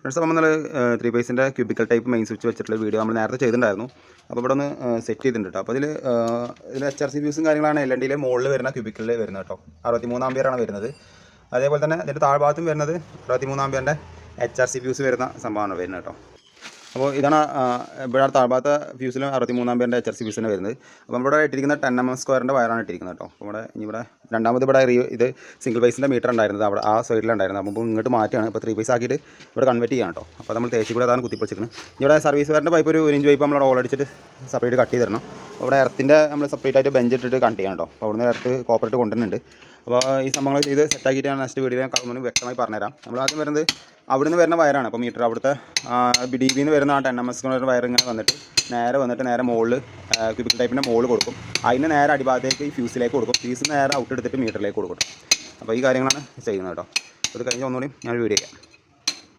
Friends നമ്മൾ 3 ഫേസിൻ്റെ cubical type main switch വെച്ചിട്ടുള്ള video നമ്മൾ നേരത്തെ ചെയ്തിട്ടുണ്ടായിരുന്നു. അപ്പോൾ ഇവിടെ ഒന്ന് സെറ്റ് ചെയ്തിട്ടുണ്ട് കേട്ടോ. അപ്പോൾ ഇതിൽ HRC ഫ്യൂസും കാര്യങ്ങളാണ് LNDയിൽ മുകളിൽ വരുന്ന ക്യൂബിക്കലിൽ വരുന്നത് കേട്ടോ. 63 ആമ്പിയറാണ് വരുന്നത്. അതേപോലെ തന്നെ ഇതിൻ്റെ താഴ്ഭാഗത്തും വരുന്നത് 63 ആമ്പിയറിൻ്റെ HRC ഫ്യൂസ് വരുന്ന സംഭവമാണ് വരുന്നത് കേട്ടോ. അപ്പോൾ ഇതാണ് ഇവിടെ താഴ്ഭാഗത്തെ ഫ്യൂസിൽ 63 ആമ്പിയറിൻ്റെ HRC ഫ്യൂസിന് വരുന്നത്. അപ്പോൾ നമ്മളിവിടെ ഇട്ടിരിക്കുന്ന 10 mm² വയറാണ് ഇട്ടിരിക്കുന്നത് കേട്ടോ. അപ്പോൾ ഇവിടെ രണ്ടാമത് ഇവിടെ ഇത് സിംഗിൾ ഫേസിൻ്റെ മീറ്റർ ഉണ്ടായിരുന്നത് അവിടെ ആ സൈഡിലുണ്ടായിരുന്നത്. അപ്പോൾ ഇങ്ങോട്ട് മാറ്റിയാണ് ഇപ്പോൾ 3 ഫേസ് ആക്കിയിട്ട് ഇവിടെ കൺവേർട്ട് ചെയ്യണം കേട്ടോ. അപ്പോൾ നമ്മൾ തേച്ച് കൂടെ അതാണ് കുത്തിപ്പൊളിച്ചിരിക്കുന്നത്. ഇവിടെ സർവീസ് വയറിൻ്റെ പൈപ്പ് ഒരു 1 ഇഞ്ച് പൈപ്പ് നമ്മൾ ഓളടിച്ചിട്ട് സെപ്പറേറ്റ് കട്ട് ചെയ്ത് തരണം. അവിടെ എർത്തിൻ്റെ നമ്മൾ സെപ്പറേറ്റ് ആയിട്ട് ബെഞ്ച് ഇട്ടിട്ട് കട്ട് ചെയ്യണം കേട്ടോ. അപ്പോൾ അവിടുന്ന് എർത്ത് കോപ്പറേറ്റ് കൊണ്ടുവരുന്നുണ്ട്. അപ്പോൾ ഈ സംഭവങ്ങൾ ചെയ്ത് സെറ്റാക്കിയിട്ട് ഞാൻ നെക്സ്റ്റ് വീഡിയോ ഞാൻ വ്യക്തമായി പറഞ്ഞുതരാം. നമ്മൾ ആദ്യം വരുന്നത് അവിടെ നിന്ന് വരുന്ന വയറാണ്. അപ്പോൾ മീറ്റർ അവിടുത്തെ DB നിന്ന് വരുന്ന 10 mm വയർ ഇങ്ങനെ വന്നിട്ട് നേരെ മുകളിൽ ക്യൂബിക്കൽ ടൈപ്പിൻ്റെ മുകളിൽ കൊടുക്കും. അതിന് നേരെ അടിഭാഗത്തേക്ക് ഈ ഫ്യൂസിലേക്ക് കൊടുക്കും. ഫ്യൂസിൽ നേരെ ഔട്ട് എടുത്തിട്ട് മീറ്ററിലേക്ക് കൊടുക്കും. അപ്പോൾ ഈ കാര്യങ്ങളാണ് ചെയ്യുന്നത് കേട്ടോ. അത് കഴിഞ്ഞ് ഒന്നുകൂടി ഞാൻ വീഡിയോ ചെയ്യാം.